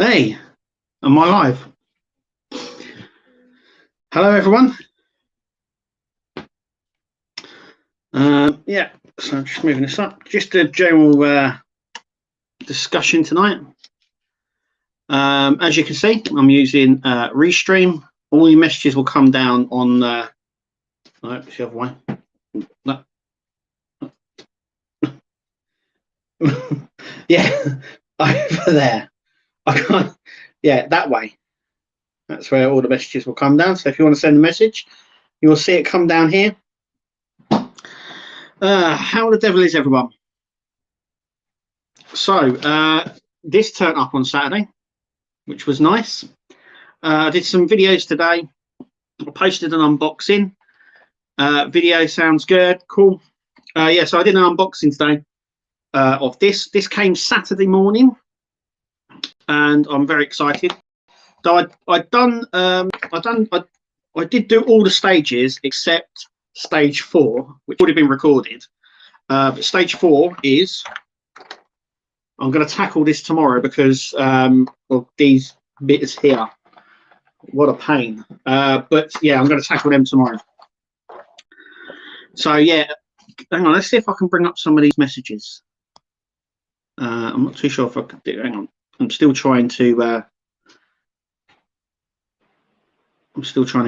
Hey, am I live? Hello, everyone. Yeah, so I'm just moving this up. Just a general discussion tonight. As you can see, I'm using Restream. All your messages will come down on. No, it's the other way. No. Yeah, over there. I can't. Yeah, that way. That's where all the messages will come down. So if you want to send a message, you'll see it come down here. How the devil is everyone? So this turned up on Saturday, which was nice. I did some videos today. I posted an unboxing. Video sounds good, cool. Yeah, so I did an unboxing today of this. This came Saturday morning, and I'm very excited. So I did do all the stages except stage 4, which would have been recorded. But stage 4 is I'm going to tackle this tomorrow because of these bits here. What a pain. But yeah, I'm going to tackle them tomorrow. So yeah, hang on, let's see if I can bring up some of these messages. I'm not too sure if I could do it. Hang on, I'm still trying to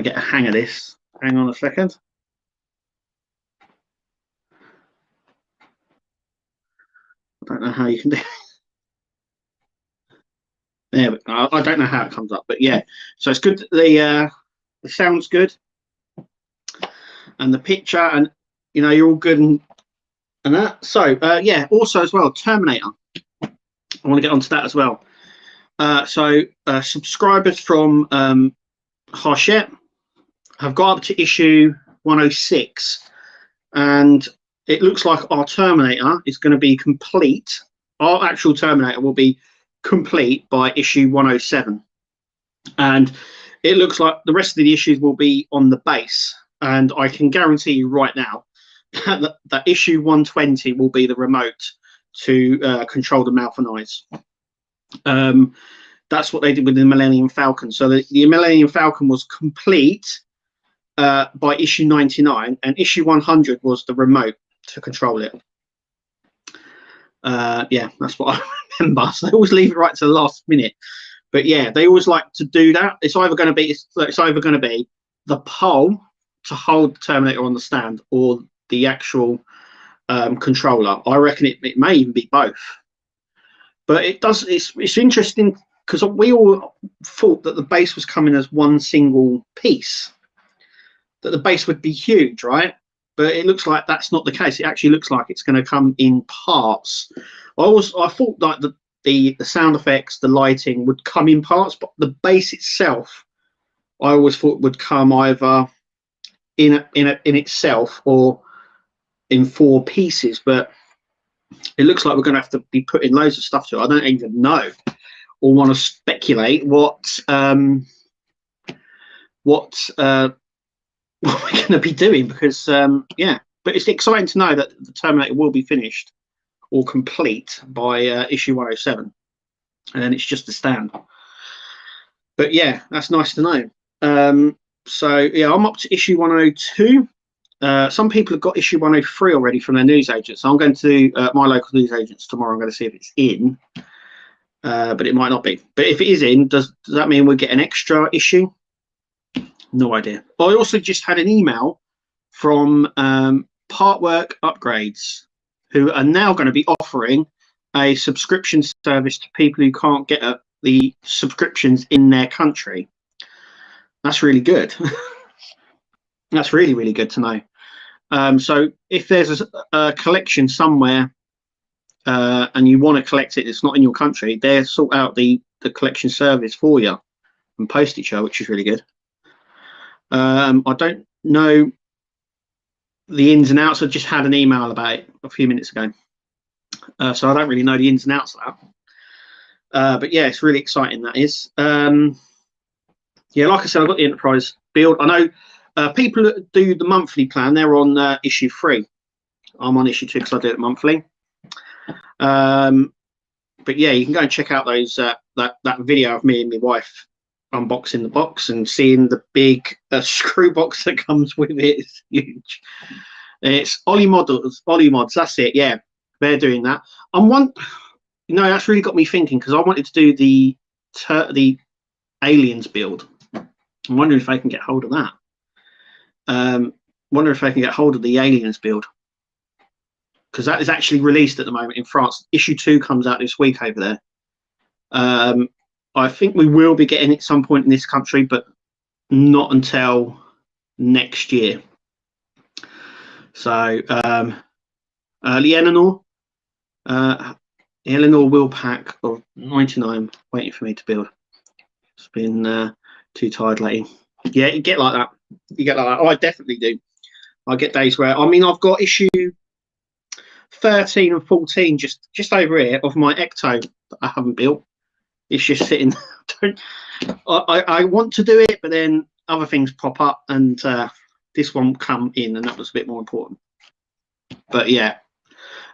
get a hang of this. Hang on a second. I don't know how you can do it. There, I don't know how it comes up, but yeah. So it's good. The sound's good, and the picture, and you know, you're all good and that. So yeah. Also as well, Terminator. I want to get onto that as well. So subscribers from Hachette have got up to issue 106, and it looks like our Terminator is going to be complete. Our actual Terminator will be complete by issue 107, and it looks like the rest of the issues will be on the base. And I can guarantee you right now that issue 120 will be the remote to control the mouth and eyes. That's what they did with the Millennium Falcon. So the Millennium Falcon was complete by issue 99, and issue 100 was the remote to control it. Yeah, that's what I remember. So they always leave it right to the last minute. But yeah, they always like to do that. It's either going to be the pole to hold the Terminator on the stand, or the actual controller. I reckon it may even be both. But it does. It's interesting because we all thought that the base was coming as one single piece, that the base would be huge, right? But it looks like that's not the case. It actually looks like it's going to come in parts. I thought like the sound effects, the lighting would come in parts, but the base itself, I always thought would come either in itself or in 4 pieces. But it looks like we're going to have to be putting loads of stuff to it. I don't even know or want to speculate what we're going to be doing, because yeah, but it's exciting to know that the Terminator will be finished or complete by issue 107, and then it's just a stand. But yeah, that's nice to know. So yeah, I'm up to issue 102. Some people have got issue 103 already from their newsagents. So I'm going to my local newsagents tomorrow. I'm going to see if it's in, but it might not be. But if it is in, does that mean we get an extra issue? No idea. I also just had an email from Partwork Upgrades, who are now going to be offering a subscription service to people who can't get the subscriptions in their country. That's really good. That's really, really good to know. So if there's a collection somewhere and you want to collect it, it's not in your country, they'll sort out the collection service for you and postage, which is really good. I don't know the ins and outs. I just had an email about it a few minutes ago, so I don't really know the ins and outs of that. But yeah, it's really exciting, that is. Yeah, like I said, I've got the Enterprise build. I know people that do the monthly plan, they're on issue 3. I'm on issue 2 because I do it monthly. But yeah, you can go and check out those that video of me and my wife unboxing the box and seeing the big screw box that comes with it. It's huge. It's Ollie Mods. That's it. Yeah, they're doing that. That's really got me thinking, because I wanted to do the aliens build. I'm wondering if I can get hold of that. Wonder if I can get hold of the aliens build, because that is actually released at the moment in France. Issue 2 comes out this week over there. I think we will be getting it at some point in this country, but not until next year. So the Eleanor Will pack of 99 waiting for me to build. It's been too tired lately. Yeah, you get like that. Oh, I definitely do. I get days where, I mean, I've got issue 13 and 14 just over here of my Ecto that I haven't built. It's just sitting. I want to do it, but then other things pop up, and this one come in, and that was a bit more important. But yeah.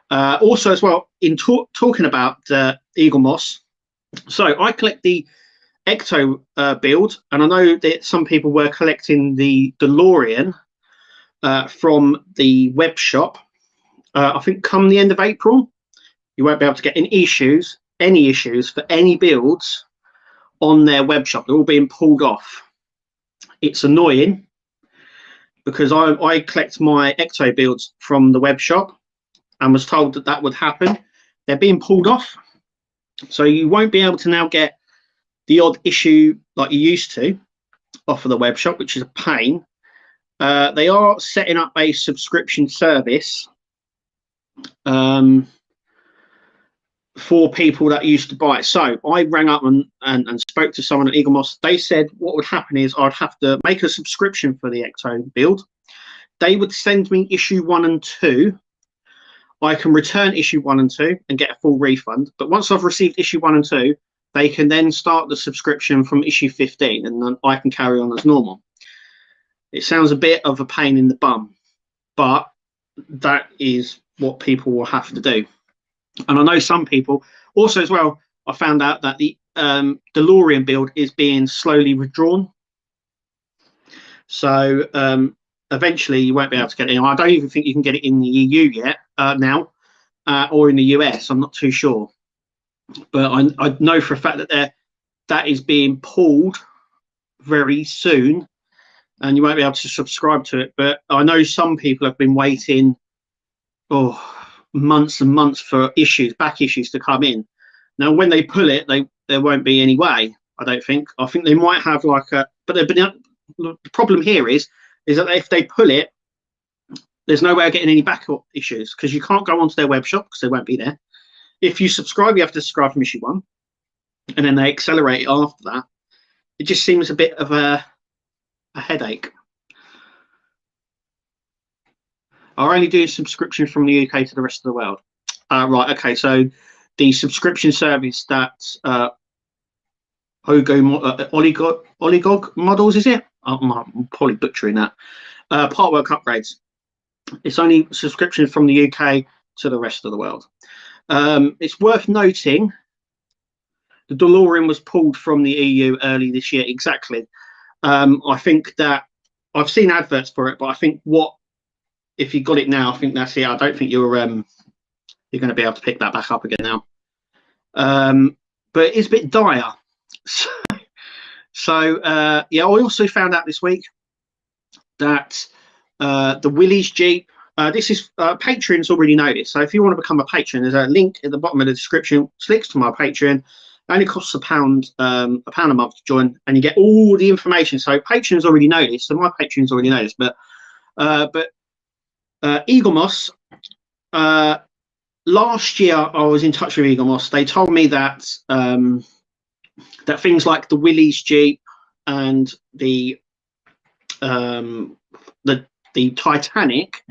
Also as well, in talking about Eagle Moss, so I collect the Ecto build, and I know that some people were collecting the DeLorean from the web shop. I think come the end of April, you won't be able to get any issues for any builds on their web shop. They're all being pulled off. It's annoying, because I collect my Ecto builds from the web shop and was told that would happen. They're being pulled off, so you won't be able to now get the odd issue like you used to off of the web shop, which is a pain. They are setting up a subscription service for people that used to buy it. So I rang up and spoke to someone at Eagle Moss. They said what would happen is I'd have to make a subscription for the Ecto build. They would send me issue 1 and 2. I can return issue 1 and 2 and get a full refund. But once I've received issue 1 and 2, they can then start the subscription from issue 15, and then I can carry on as normal. It sounds a bit of a pain in the bum, but that is what people will have to do. And I know some people also as well, I found out that the DeLorean build is being slowly withdrawn. So eventually you won't be able to get it. I don't even think you can get it in the EU yet now, or in the US. I'm not too sure. But I know for a fact that that is being pulled very soon, and you won't be able to subscribe to it. But I know some people have been waiting months and months for back issues to come in. Now, when they pull it, there won't be any way. I don't think. I think they might have like a. But the problem here is that if they pull it, there's no way of getting any backup issues, because you can't go onto their web shop because they won't be there. If you subscribe, you have to subscribe from issue 1, and then they accelerate it after that. It just seems a bit of a headache. Are only doing subscription from the UK to the rest of the world? Right, okay, so the subscription service that Oligog models, is it? I'm probably butchering that. Partwork upgrades. It's only subscription from the UK to the rest of the world. It's worth noting the DeLorean was pulled from the EU early this year. Exactly. I think that I've seen adverts for it, but I think if you got it now, I think that's it. I don't think you're going to be able to pick that back up again now. But it's a bit dire. So yeah, I also found out this week that the Willys Jeep. This is Patreon's already know this. So if you want to become a patron, there's a link at the bottom of the description. It's links to my Patreon. It only costs £1 a month to join, and you get all the information. So Patreon's already know this. So my Patreon's already know this. But Eagle Moss. Last year, I was in touch with Eagle Moss. They told me that that things like the Willys Jeep and the Titanic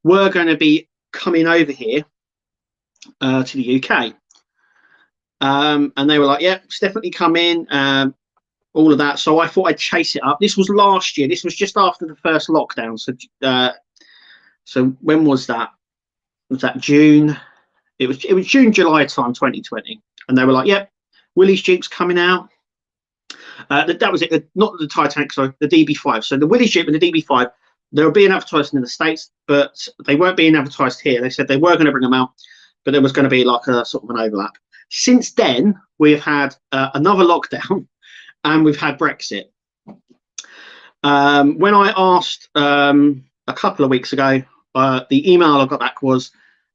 were going to be coming over here to the UK, and they were like, "Yeah, it's definitely coming." All of that. So I thought I'd chase it up. This was last year. This was just after the first lockdown. So when was that? Was that June? It was June, July time, 2020, and they were like, "Yep, Willys Jeep's coming out. That was it. Not the Titanic, sorry, the DB5. So the Willys Jeep and the DB5, they were being advertised in the States, but they weren't being advertised here. They said they were going to bring them out, but there was going to be like a sort of an overlap. Since then, we have had another lockdown, and we've had Brexit. When I asked a couple of weeks ago, the email I got back was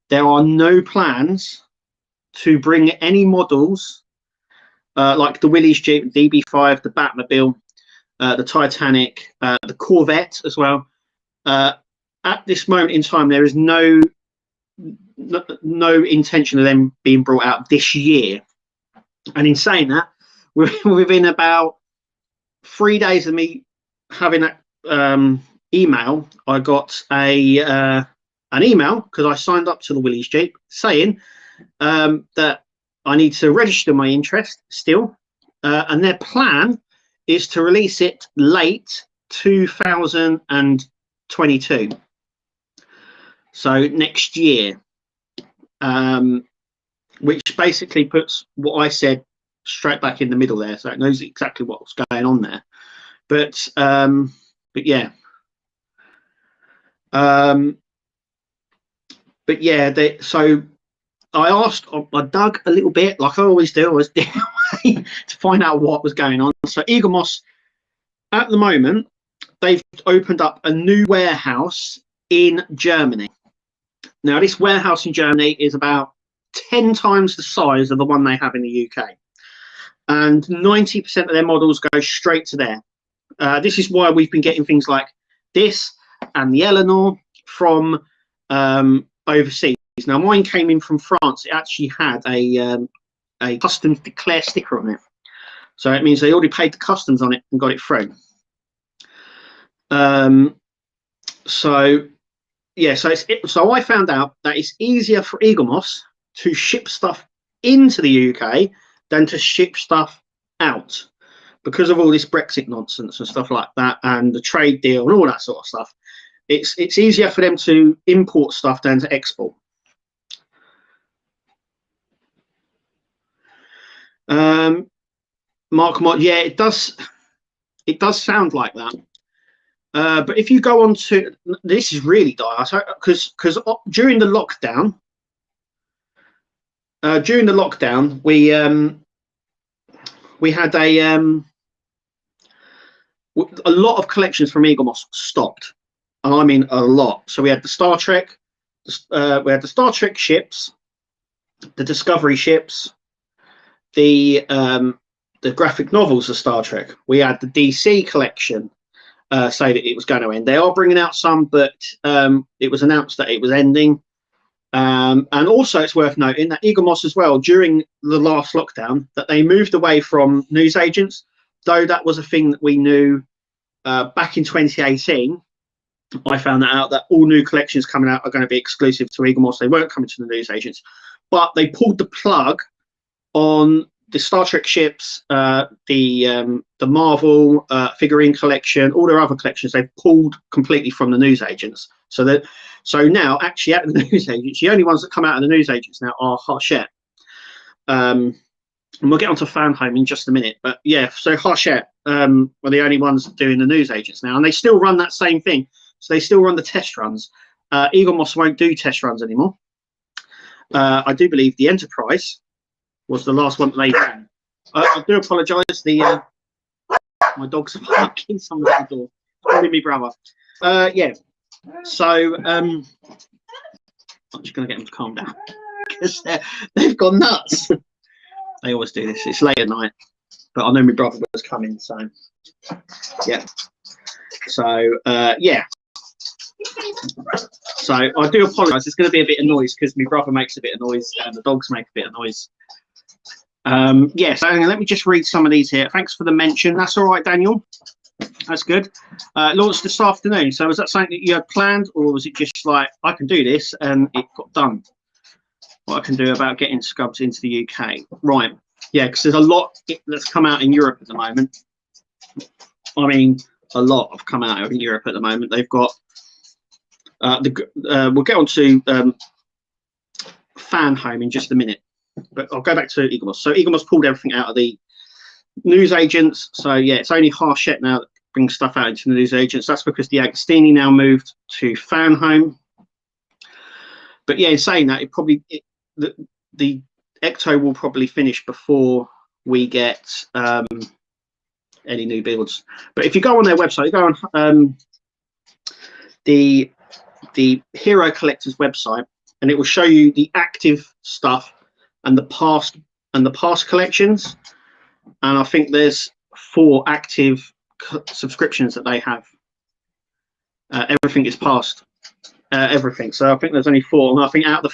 there are no plans to bring any models like the Willys Jeep, the DB5, the Batmobile, the Titanic, the Corvette as well. At this moment in time, there is no intention of them being brought out this year. And in saying that, within about 3 days of me having that email, I got an email because I signed up to the Willys Jeep saying that I need to register my interest still, and their plan is to release it late 2022, so next year, which basically puts what I said straight back in the middle there, so it knows exactly what's going on there. But yeah, so I dug a little bit, like I always do. I was digging away to find out what was going on. So Eagle Moss, at the moment, they've opened up a new warehouse in Germany. Now, this warehouse in Germany is about 10 times the size of the one they have in the UK. And 90% of their models go straight to there. This is why we've been getting things like this and the Eleanor from overseas. Now, mine came in from France. It actually had a customs declare sticker on it, so it means they already paid the customs on it and got it through. So yeah, so I found out that it's easier for Eagle Moss to ship stuff into the UK than to ship stuff out because of all this Brexit nonsense and stuff like that, and the trade deal and all that sort of stuff. It's easier for them to import stuff than to export. Mark, yeah, it does sound like that. But if you go on to, this is really dire, because during the lockdown, we had a lot of collections from Eagle Moss stopped, and I mean a lot. So we had the Star Trek, ships, the Discovery ships, the graphic novels of Star Trek. We had the DC collection say that it was going to end. They are bringing out some, but it was announced that it was ending. And also it's worth noting that Eagle Moss as well, during the last lockdown, that they moved away from newsagents, though that was a thing that we knew back in 2018. I found that out, that all new collections coming out are going to be exclusive to Eagle Moss. They weren't coming to the newsagents, but they pulled the plug on the Star Trek ships, the Marvel figurine collection, all their other collections. They've pulled completely from the newsagents. So now, actually, out of the newsagents, the only ones that come out of the newsagents now are Hachette. And we'll get onto Fan Home in just a minute. But yeah, so Hachette are the only ones doing the newsagents now, and they still run that same thing. So they still run the test runs. Eagle Moss won't do test runs anymore. I do believe the Enterprise was the last one that they ran. I do apologise. My dog's barking somewhere at the door. Probably me brother. Yeah. So I'm just going to get them to calm down because they've gone nuts. They always do this. It's late at night, but I know my brother was coming. So yeah. So yeah. So I do apologise. It's going to be a bit of noise because my brother makes a bit of noise and the dogs make a bit of noise. Yeah, so let me just read some of these here. Thanks for the mention. That's all right, Daniel. That's good. Launched this afternoon. So was that something that you had planned, or was it just like, I can do this and it got done? What I can do about getting scrubs into the UK. Right. Yeah, because there's a lot that's come out in Europe at the moment. I mean, a lot have come out in Europe at the moment. They've got we'll get on to Fan Home in just a minute. But I'll go back to Eaglemoss. So Eaglemoss pulled everything out of the newsagents. So yeah, it's only Harshette now that brings stuff out into the newsagents. That's because the Agostini now moved to Fanhome. But yeah, in saying that, the Ecto will probably finish before we get any new builds. But if you go on their website, you go on the Hero Collector's website, and it will show you the active stuff and the past collections. And I think there's 4 active subscriptions that they have. Everything is past. Everything. So I think there's only 4, and I think out of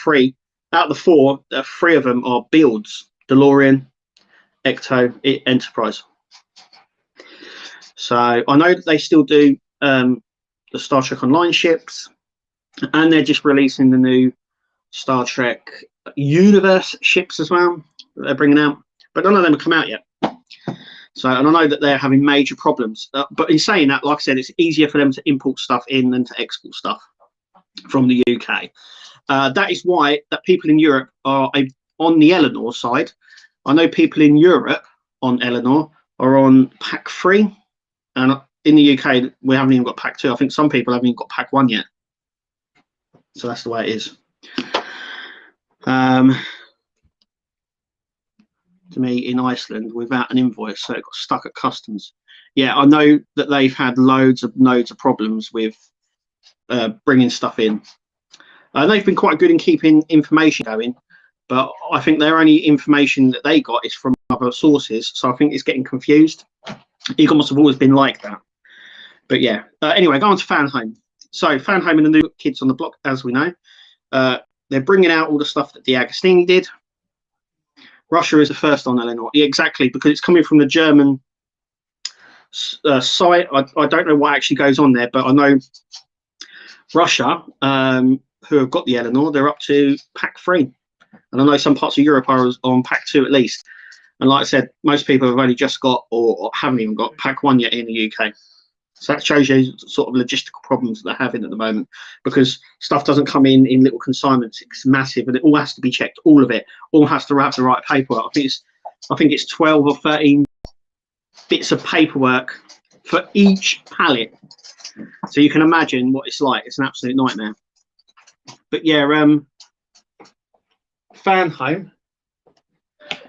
the 4, 3 of them are builds: DeLorean, Ecto, Enterprise. So I know that they still do the Star Trek Online ships, and they're just releasing the new Star Trek Universe ships as well that they're bringing out, but none of them have come out yet. So, and I know that they're having major problems, but in saying that, like I said, it's easier for them to import stuff in than to export stuff from the UK. That is why that people in Europe are on the Eleanor side. I know people in Europe on Eleanor are on pack 3, and in the UK we haven't even got pack 2. I think some people haven't even got pack 1 yet. So that's the way it is. To me, in Iceland, without an invoice, so it got stuck at customs. Yeah, I know that they've had loads of problems with bringing stuff in. They've been quite good in keeping information going, but I think their only information that they got is from other sources, so I think it's getting confused. Eaglemoss have always been like that. But yeah, anyway, go on to Fanhome. So Fanhome and the new kids on the block, as we know, they're bringing out all the stuff that the Agostini did. Russia is the first on Eleanor. Yeah, exactly, because it's coming from the German site. I don't know what actually goes on there, but I know Russia, who have got the Eleanor, they're up to pack 3. And I know some parts of Europe are on pack 2 at least. And like I said, most people have only just got or haven't even got pack 1 yet in the UK. So that shows you sort of logistical problems that they're having at the moment, because stuff doesn't come in little consignments. It's massive, and it all has to be checked. All of it, all has to have the right paperwork. I think it's 12 or 13 bits of paperwork for each pallet. So you can imagine what it's like. It's an absolute nightmare. But yeah, Fanhome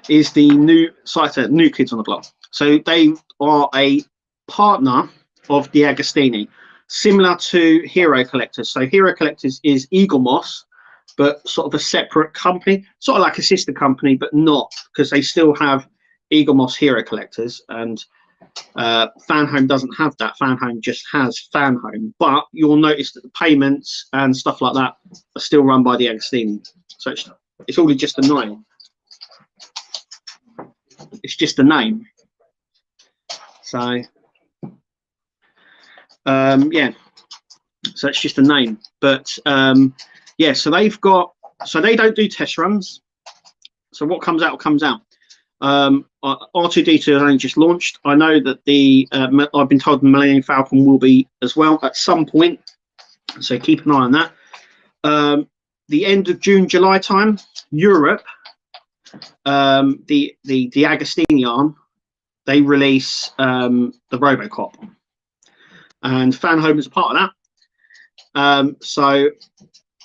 is the new site, new kids on the block. So they are a partner of the Agostini, similar to Hero Collectors. So Hero Collectors is Eaglemoss, but sort of a separate company, sort of like a sister company, but not, because they still have Eaglemoss Hero Collectors, and Fanhome doesn't have that. Fanhome just has Fanhome, but you'll notice that the payments and stuff like that are still run by the Agostini. So it's all just a name. It's just a name. So yeah, so it's just a name. But yeah, so they don't do test runs. So what comes out comes out. R2D2 has only just launched. I know that I've been told the Millennium Falcon will be as well at some point, so keep an eye on that. The end of June, July time, Europe, the Agostini arm, they release the Robocop, and Fanhome is a part of that. So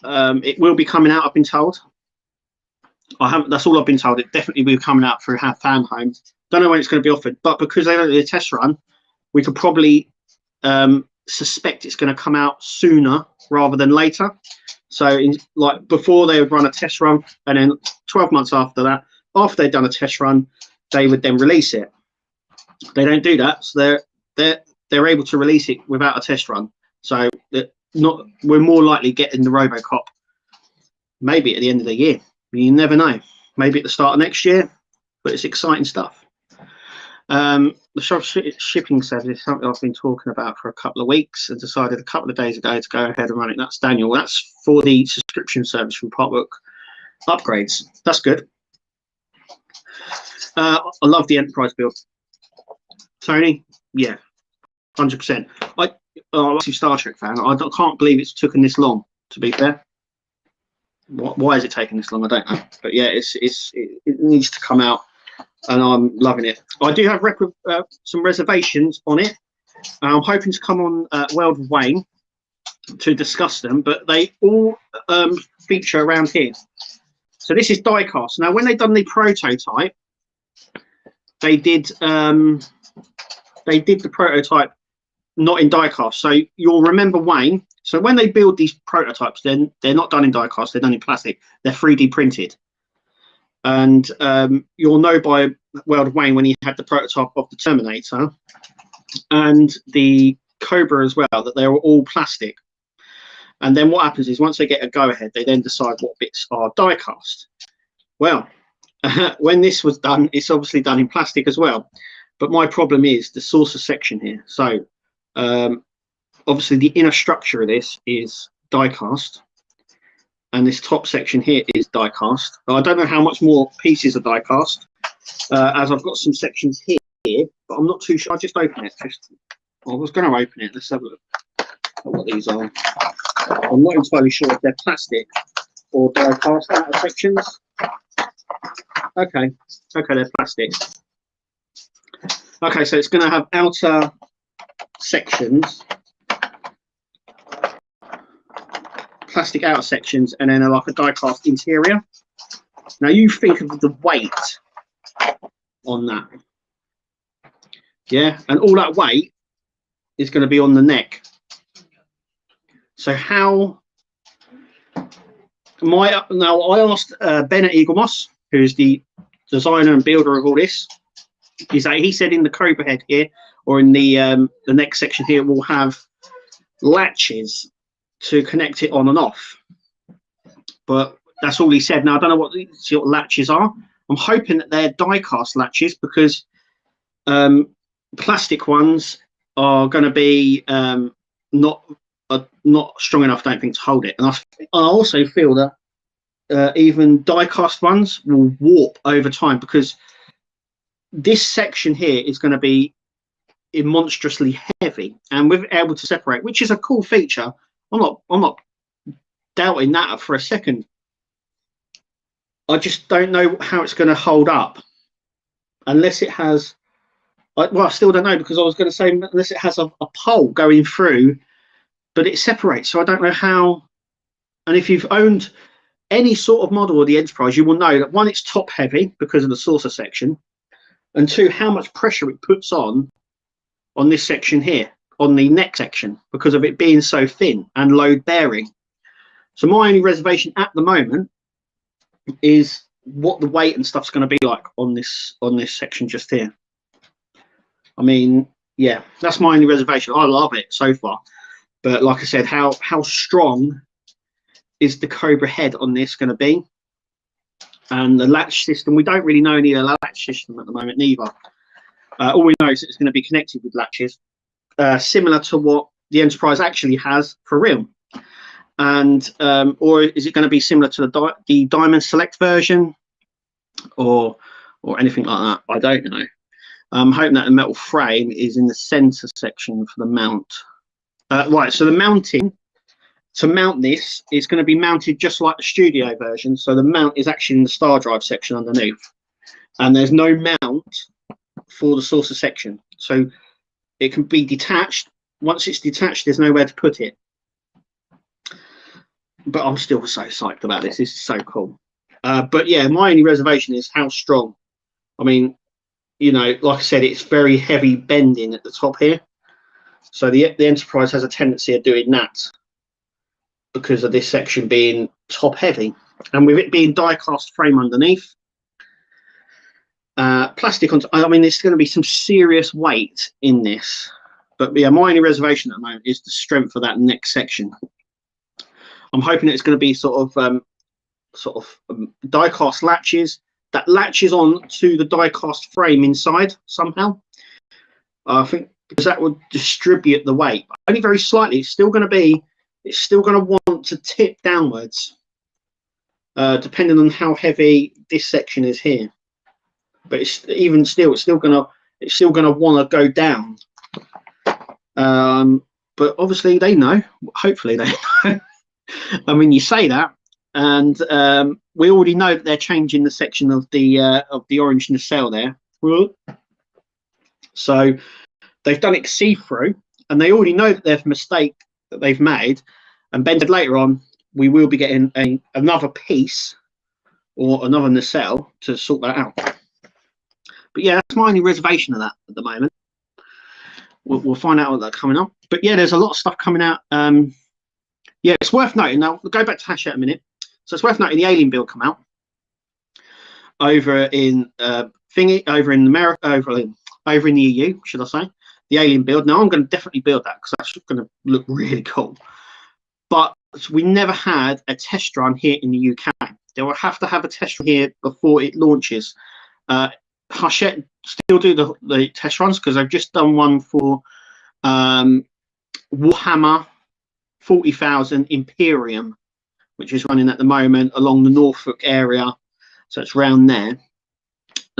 it will be coming out, I've been told. That's all I've been told. It definitely will be coming out through Fanhome. Don't know when it's going to be offered, but because they don't do a test run, we could probably suspect it's going to come out sooner rather than later. So like before, they would run a test run, and then 12 months after that, after they've done a test run, they would then release it. They don't do that, so they're able to release it without a test run. So we're more likely getting the Robocop maybe at the end of the year. You never know. Maybe at the start of next year, but it's exciting stuff. The shipping service is something I've been talking about for a couple of weeks, and decided a couple of days ago to go ahead and run it. That's Daniel. That's for the subscription service from Partbook upgrades. That's good. I love the Enterprise build. Tony, yeah, 100%. I'm a Star Trek fan. I can't believe it's taken this long, to be fair. why is it taking this long? I don't know. But yeah, it needs to come out, and I'm loving it. I do have some reservations on it. I'm hoping to come on World of Wayne to discuss them, but they all feature around here. So this is die cast. Now, when they done the prototype, they did the prototype not in die cast. So you'll remember Wayne. So when they build these prototypes, then they're not done in die cast. They're done in plastic. They're 3D printed. And you'll know by World of Wayne when he had the prototype of the Terminator and the Cobra as well, that they were all plastic. And then what happens is once they get a go-ahead, they then decide what bits are die cast. Well, when this was done, it's obviously done in plastic as well. But my problem is the saucer section here. So obviously the inner structure of this is die cast. And this top section here is die cast. I don't know how much more pieces are die cast, as I've got some sections here, but I'm not too sure. I'll just open it. I was going to open it. Let's have a look at what these are. I'm not entirely sure if they're plastic or die cast outer sections. Okay, they're plastic. Okay, so it's going to have outer sections, plastic outer sections, and then like a die cast interior. Now you think of the weight on that, yeah, and all that weight is going to be on the neck. So how now I asked Ben at Eaglemoss, who's the designer and builder of all this, he said in the Cobra head here, or in the neck section here, we'll have latches to connect it on and off. But that's all he said. Now I don't know what latches are. I'm hoping that they're die cast latches, because plastic ones are going to be not strong enough, I don't think, to hold it. And I also feel that even die cast ones will warp over time, because this section here is going to be monstrously heavy, and we're able to separate, which is a cool feature. I'm not doubting that for a second. I just don't know how it's going to hold up unless it has, well, I still don't know, because I was going to say unless it has a pole going through, but it separates. So I don't know how. And if you've owned any sort of model of the Enterprise, you will know that one, it's top heavy because of the saucer section, and two, how much pressure it puts on this section here, on the neck section, because of it being so thin and load bearing. So my only reservation at the moment is what the weight and stuff's going to be like on this section just here. I mean, yeah, that's my only reservation. I love it so far, but like I said, how strong is the Cobra head on this going to be? And the latch system, we don't really know any of the latch system at the moment neither. All we know is it's going to be connected with latches, similar to what the Enterprise actually has for real. And or is it going to be similar to the Diamond Select version, or anything like that? I don't know. I'm hoping that the metal frame is in the center section for the mount. Right, so the mounting, to mount this, is going to be mounted just like the studio version. So the mount is actually in the star drive section underneath, and there's no mount for the saucer section. So it can be detached. Once it's detached, there's nowhere to put it. But I'm still so psyched about this. This is so cool. But yeah, my only reservation is how strong. I mean, you know, like I said, it's very heavy bending at the top here. So the Enterprise has a tendency of doing that because of this section being top heavy, and with it being die cast frame underneath, plastic on. I mean, there's going to be some serious weight in this. But yeah, my only reservation at the moment is the strength of that next section. I'm hoping it's going to be sort of die cast latches that latches on to the die cast frame inside somehow. I think because that would distribute the weight, only very slightly. It's still going to want to tip downwards, depending on how heavy this section is here. But it's still going to want to go down. But obviously they know. Hopefully they know. I mean, you say that, and we already know that they're changing the section of the orange nacelle there. So they've done it see-through, and they already know that there's a mistake that they've made. And Ben said later on, we will be getting another piece or another nacelle to sort that out. But yeah, that's my only reservation of that at the moment. We'll find out what that's coming up. But yeah, there's a lot of stuff coming out. Yeah, it's worth noting. Now, we'll go back to Hachette a minute. So it's worth noting the Alien build come out over in over in America, over in the EU, should I say? The Alien build. Now, I'm going to definitely build that because that's going to look really cool. But we never had a test run here in the UK. They will have to have a test run here before it launches. Hachette still do the test runs because I've just done one for Warhammer 40,000 Imperium, which is running at the moment along the Norfolk area. So it's round there.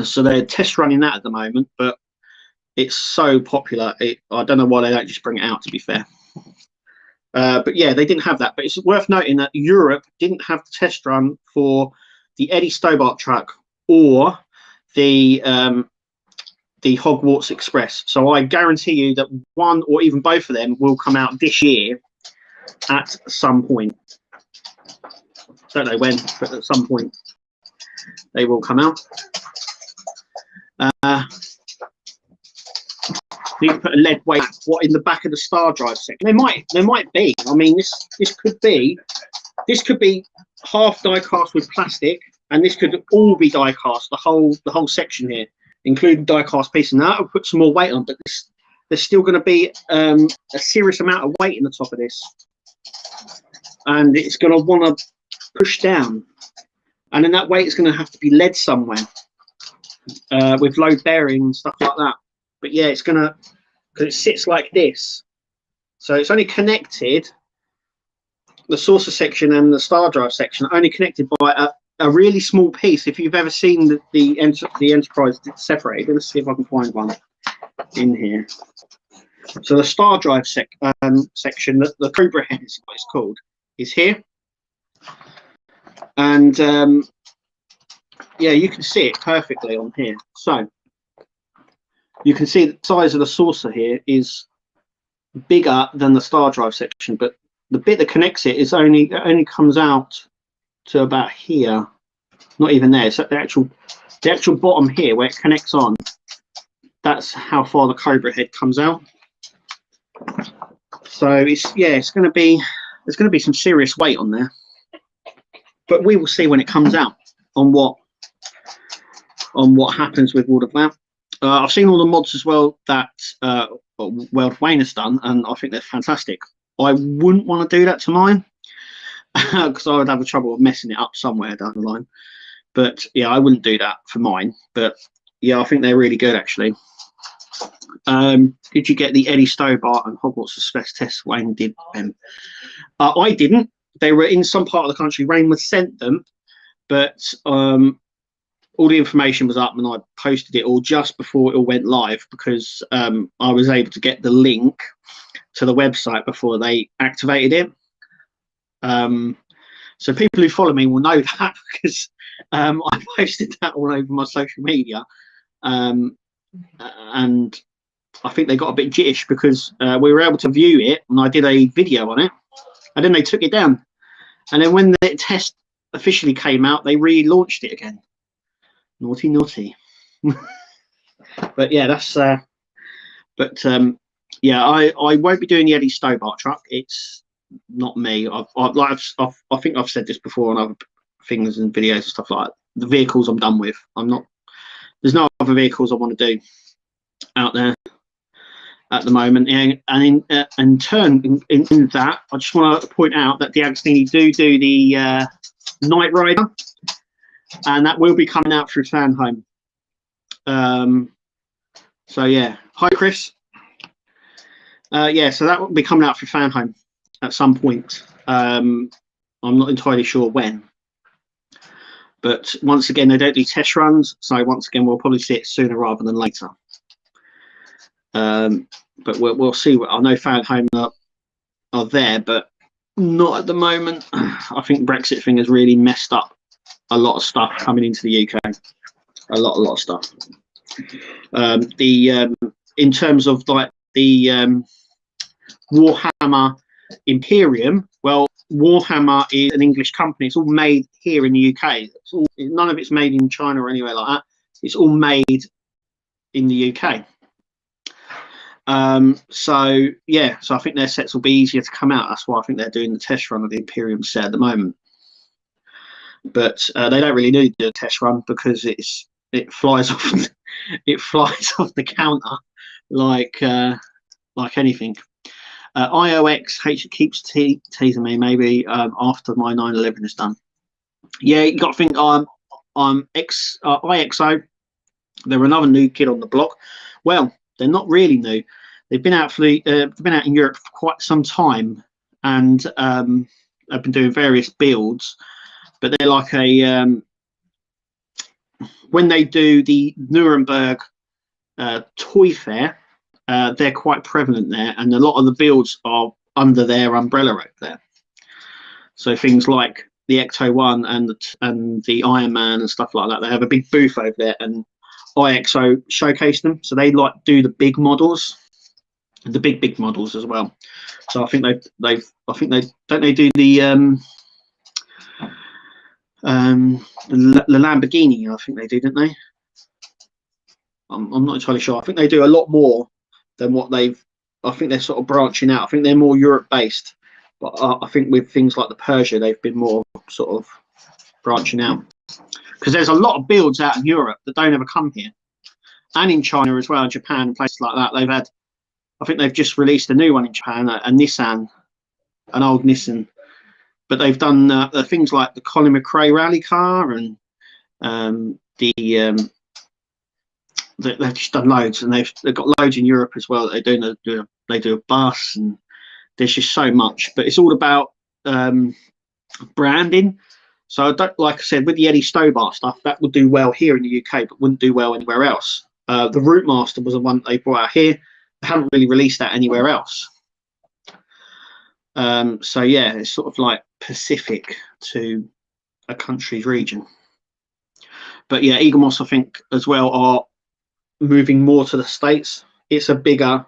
So they're test running that at the moment, but it's so popular. I don't know why they don't just bring it out, to be fair. But yeah, they didn't have that. But it's worth noting that Europe didn't have the test run for the Eddie Stobart truck or the Hogwarts Express. So I guarantee you that one or even both of them will come out this year at some point. Don't know when, but at some point they will come out. Need to put a lead weight in the back of the star drive section. There might be. I mean, this could be half die cast with plastic, and this could all be die cast. The whole section here, including die cast pieces. Now that will put some more weight on, but there's still going to be a serious amount of weight in the top of this, and it's going to want to push down, and then that weight is going to have to be led somewhere with load bearing and stuff like that. But yeah, it's gonna, because it sits like this, so it's only connected, the saucer section and the star drive section are only connected by a really small piece. If you've ever seen the Enterprise separated, let's see if I can find one in here. So the star drive section, the Cobra head is what it's called, is here, and yeah, you can see it perfectly on here. So you can see the size of the saucer here is bigger than the star drive section, but the bit that connects it is only comes out to about here, not even there. So the actual bottom here where it connects on, that's how far the Cobra head comes out. So it's going to be, there's going to be some serious weight on there, but we will see when it comes out on what happens with all of that. I've seen all the mods as well that Weld Wayne has done, and I think they're fantastic. I wouldn't want to do that to mine because I would have the trouble of messing it up somewhere down the line. But yeah, I wouldn't do that for mine. But yeah, I think they're really good actually. Did you get the Eddie Stobart and Hogwarts Asbestos Test? Wayne did them. I didn't. They were in some part of the country. Wayne was sent them, but all the information was up and I posted it all just before it all went live because I was able to get the link to the website before they activated it. So people who follow me will know that because I posted that all over my social media. And I think they got a bit jittish because we were able to view it and I did a video on it and then they took it down. And then when the test officially came out, they relaunched it again. Naughty, naughty. But yeah, that's yeah, I won't be doing the Eddie Stobart truck. It's not me. I think I've said this before on other things and videos and stuff like that. The vehicles I'm done with. There's no other vehicles I want to do out there at the moment. And in turn, in that, I just want to point out that the Agostini do the Night Rider, and that will be coming out through Fan Home. So yeah, hi Chris. Yeah, so that will be coming out through Fan Home at some point. I'm not entirely sure when, but once again, they don't do test runs, so once again, we'll probably see it sooner rather than later. But we'll see. I know Fan Home are there, but Not at the moment. I think Brexit thing has really messed up a lot of stuff coming into the UK. A lot of stuff. In terms of like the Warhammer Imperium, well, Warhammer is an English company. It's all made here in the UK. None of it's made in China or anywhere like that. It's all made in the UK. So yeah, so I think their sets will be easier to come out. That's why I think they're doing the test run of the Imperium set at the moment. But they don't really need to do a test run because it flies off the counter like anything. IOX keeps teasing me. Maybe after my 911 is done. Yeah, you got to think I'm IXO. They're another new kid on the block. Well, they're not really new. They've been out in Europe for quite some time, and have been doing various builds. But they're like when they do the Nuremberg toy fair, they're quite prevalent there, and a lot of the builds are under their umbrella over there. So things like the Ecto-1 and the Iron Man and stuff like that, they have a big booth over there, and IXO showcase them. So they like do the big models, the big models as well. So I think they do the Lamborghini. I think they do, don't they? I'm not entirely sure. I think they do a lot more than what they've. I think they're sort of branching out. I think they're more Europe based, but I think with things like the Persia, they've been more sort of branching out, because there's a lot of builds out in Europe that don't ever come here, and in China as well, Japan and places like that. I think they've just released a new one in Japan, a Nissan, an old Nissan, but they've done things like the Colin McRae rally car, and they've just done loads, and they've got loads in Europe as well. They do a bus, and there's just so much. But it's all about branding. So I don't, like I said, with the Eddie Stobart stuff, that would do well here in the UK, but wouldn't do well anywhere else. The Route Master was the one they brought out here. They haven't really released that anywhere else. So yeah, it's sort of like specific to a country's region. But yeah, Eagle Moss, I think as well, are moving more to the States. It's a bigger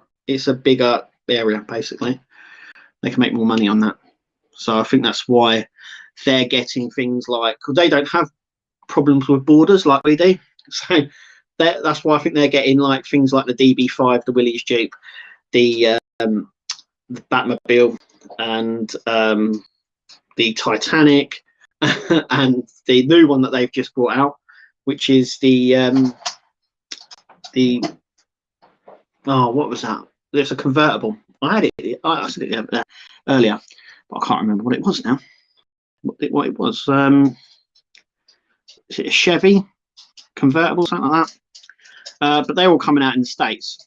area, basically. They can make more money on that. So I think that's why they're getting things like, because they don't have problems with borders like we do. So that's why I think they're getting like things like the DB5, the Willys Jeep, the Batmobile, and the Titanic, and the new one that they've just brought out, which is the what was that? It's a convertible. I had it. I said it earlier, but I can't remember what it was now. What it was? Is it a Chevy convertible, something like that? But they're all coming out in the States.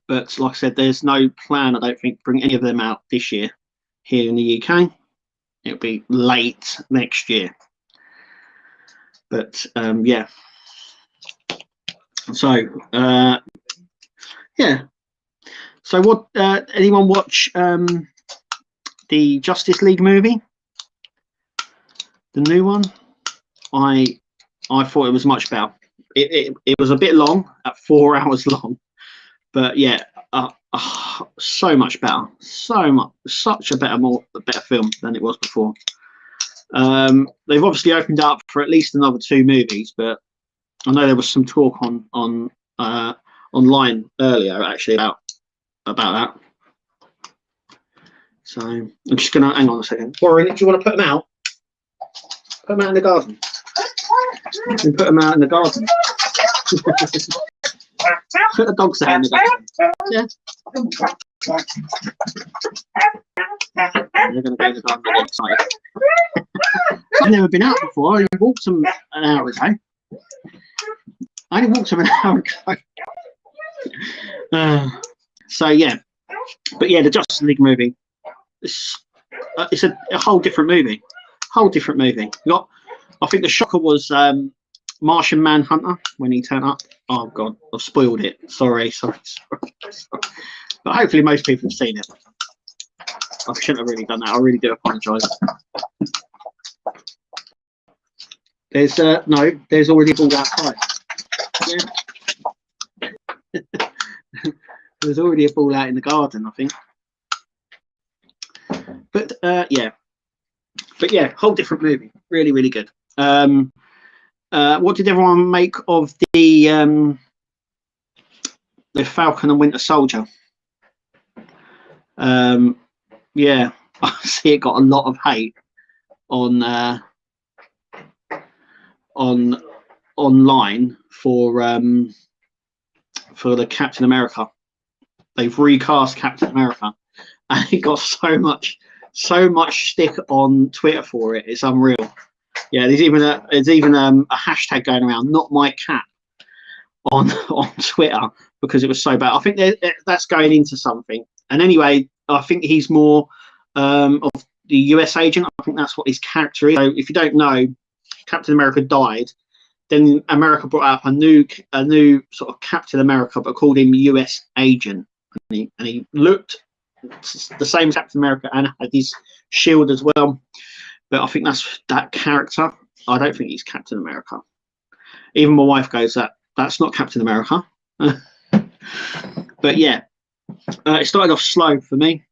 But like I said, there's no plan, I don't think, to bring any of them out this year here in the UK. It'll be late next year. But yeah. So yeah. So what? Anyone watch the Justice League movie, the new one? I thought it was much better. It was a bit long, at 4 hours long, but yeah, so much better, such a better film than it was before. They've obviously opened up for at least another 2 movies, but I know there was some talk on online earlier actually about that. So I'm just gonna hang on a second. Warren, do you want to put them out? Put them out in the garden. And put them out in the garden. Put the dogs out in the garden. Yeah. They're going to go in the garden and get excited. I've never been out before. I walked them an hour ago. I only walked them an hour ago. So yeah, but yeah, the Justice League movie. It's a whole different movie. Whole different movie. I think the shocker was Martian Manhunter when he turned up. Oh god, I've spoiled it. Sorry. But hopefully most people have seen it. I shouldn't have really done that. I really do apologise. There's no, there's already a ball outside. Yeah. There's already a ball out in the garden, I think. But yeah, whole different movie. Really, really good. What did everyone make of the Falcon and Winter Soldier? Yeah, I see it got a lot of hate on online for the Captain America. They've recast Captain America, and it got so much stick on Twitter for it. It's unreal. Yeah, there's even a hashtag going around, not my cap, on Twitter, because it was so bad. I think that's going into something. And anyway, I think he's more of the US agent. I think that's what his character is. So if you don't know, Captain America died. Then America brought up a new sort of Captain America, but called him US agent. And he looked the same as Captain America and had his shield as well. But I think that's that character. I don't think he's Captain America. Even my wife goes, that's not Captain America. But yeah, it started off slow for me.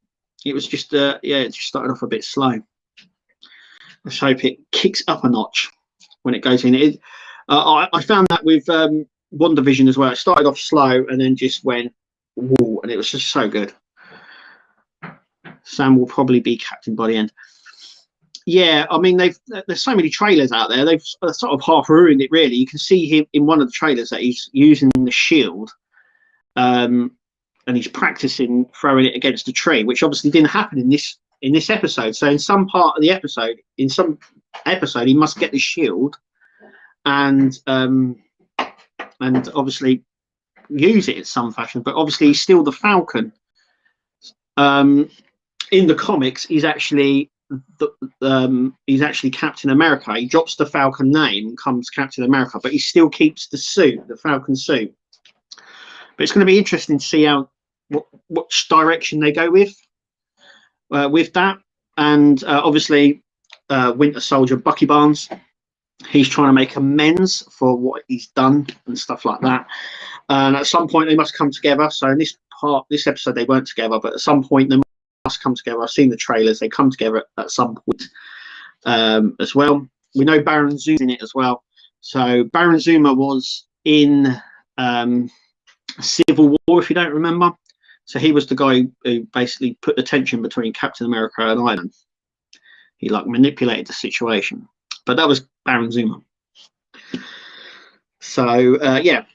It was just it just started off a bit slow. Let's hope it kicks up a notch when it goes in. I found that with WandaVision as well. It started off slow and then just went woo, and it was just so good. Sam will probably be captain by the end. Yeah, I mean, there's so many trailers out there. They've sort of half ruined it, really. You can see him in one of the trailers that he's using the shield, and he's practicing throwing it against a tree, which obviously didn't happen in this episode. So in some part of the episode, he must get the shield and obviously use it in some fashion. But obviously, he's still the Falcon. In the comics, he's actually Captain America. He drops the Falcon name and comes Captain America, but he still keeps the suit, the Falcon suit. But it's going to be interesting to see which direction they go with that. And obviously, Winter Soldier, Bucky Barnes, he's trying to make amends for what he's done and stuff like that. And at some point, they must come together. So in this episode, they weren't together, but at some point, they must come together. I've seen the trailers; they come together at some point as well. We know Baron Zuma's in it as well. So Baron Zuma was in Civil War, if you don't remember. So he was the guy who basically put the tension between Captain America and Iron Man. He manipulated the situation, but that was Baron Zuma. So yeah,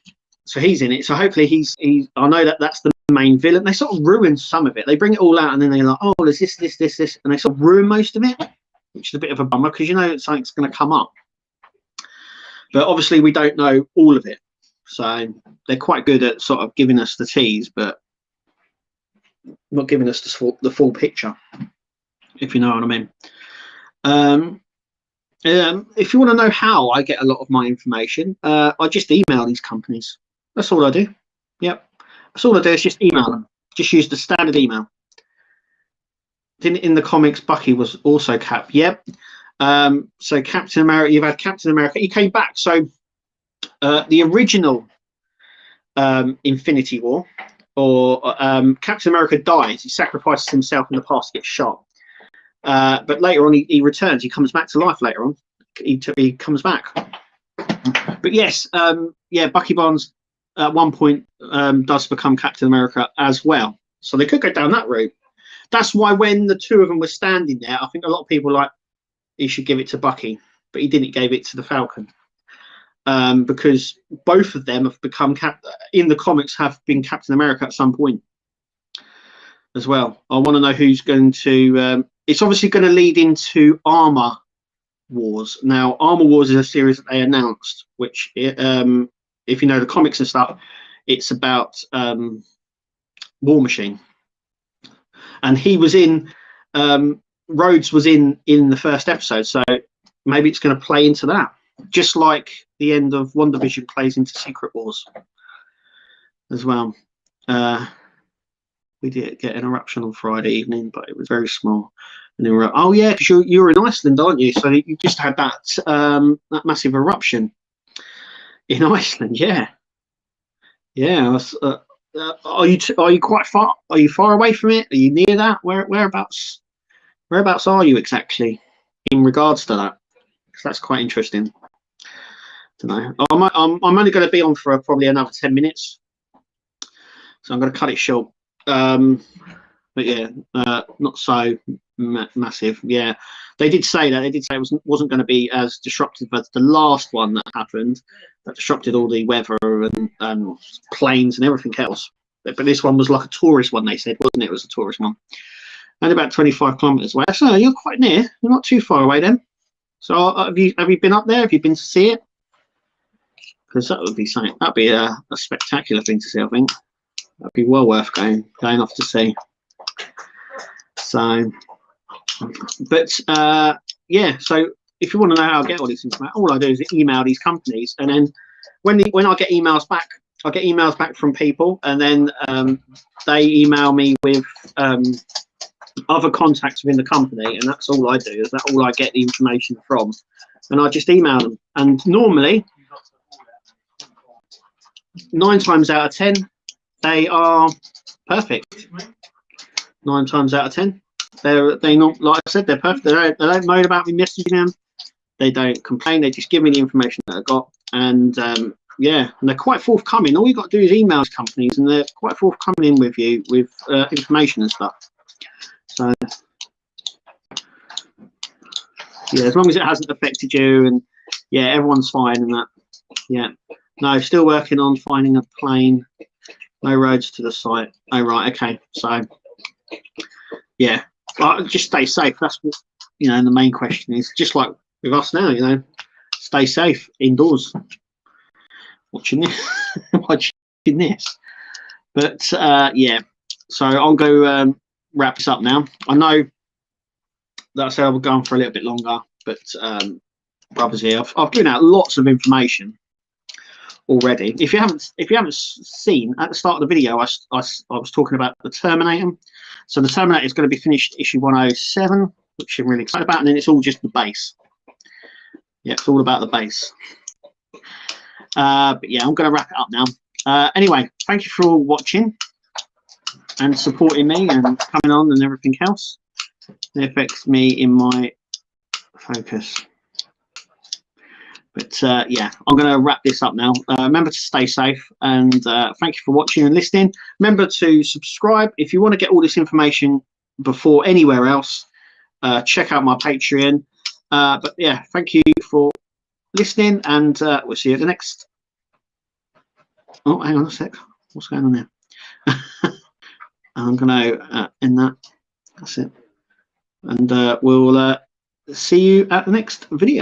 so he's in it. So hopefully he's. I know that's the main villain. They sort of ruin some of it. They bring it all out and then they're like, oh, there's this, and they sort of ruin most of it, which is a bit of a bummer because something's going to come up. But obviously we don't know all of it, so they're quite good at sort of giving us the tease, but not giving us the full picture, if you know what I mean. If you want to know how I get a lot of my information, I just email these companies. That's all I do. Yep. That's all I do is just email them. Just use the standard email. In the comics, Bucky was also Cap. Yep. So Captain America, you've had Captain America. He came back. So the original Infinity War, or Captain America dies. He sacrifices himself in the past to get shot. But later on, he returns. He comes back to life later on. He comes back. But yes, yeah, Bucky Barnes at one point does become Captain America as well. So they could go down that route. That's why when the two of them were standing there, I think a lot of people were like, he should give it to Bucky, but he didn't give it to the Falcon. Because both of them have become in the comics have been Captain America at some point as well. I want to know who's going to. It's obviously going to lead into Armor Wars. Now, Armor Wars is a series that they announced, which, if you know the comics and stuff, it's about War Machine, and he was in. Rhodes was in the first episode, so maybe it's going to play into that, just like the end of WandaVision plays into Secret Wars as well. We did get an eruption on Friday evening, but it was very small. And then oh yeah, because you're in Iceland, aren't you? So you just had that that massive eruption in Iceland. Yeah, yeah. Are you quite far? Are you far away from it? Are you near that? Whereabouts are you exactly in regards to that? Because that's quite interesting to know. I'm only going to be on for probably another 10 minutes, so I'm going to cut it short. But yeah, not so massive. Yeah, they did say that. They did say it wasn't going to be as disruptive as the last one that happened, that disrupted all the weather and planes and everything else. But this one was like a tourist one. They said, wasn't it? It was a tourist one, and about 25 kilometers away. So you're quite near. You're not too far away then. So have you been up there? Have you been to see it? Because that would be something. That'd be a spectacular thing to see. I think that'd be well worth going off to see. So, but yeah. So if you want to know how I get all this information, all I do is email these companies, and then when I get emails back, I get emails back from people, and then they email me with other contacts within the company, and that's all I do. Is that all I get the information from, and I just email them. And normally, 9 times out of 10, they are perfect. 9 times out of 10, they not, like I said, they're perfect. They don't moan about me messaging them. They don't complain. They just give me the information that I got, and yeah, and they're quite forthcoming. All you got to do is email companies, and they're quite forthcoming with you with information and stuff. So yeah, as long as it hasn't affected you, and yeah, everyone's fine and that. Yeah, no, still working on finding a plane. No roads to the site. Oh right, okay. So yeah, just stay safe. That's what, you know, the main question is, just like with us now, you know, stay safe indoors. Watching this, watching this. But yeah, so I'll go wrap this up now. I know that I said I would go on for a little bit longer, but brothers here, I've given out lots of information already. If you haven't seen at the start of the video, I was talking about the Terminator. So the Terminator is going to be finished issue 107, which I'm really excited about, and then it's all just the base. Yeah, it's all about the base. But yeah, I'm going to wrap it up now. Anyway, thank you for watching and supporting me and coming on and everything else. It affects me in my focus. But yeah, I'm going to wrap this up now. Remember to stay safe, and thank you for watching and listening. Remember to subscribe if you want to get all this information before anywhere else. Check out my Patreon. But yeah, thank you for listening, and we'll see you at the next. Oh, hang on a sec. What's going on there? I'm going to end that. That's it. And we'll see you at the next video.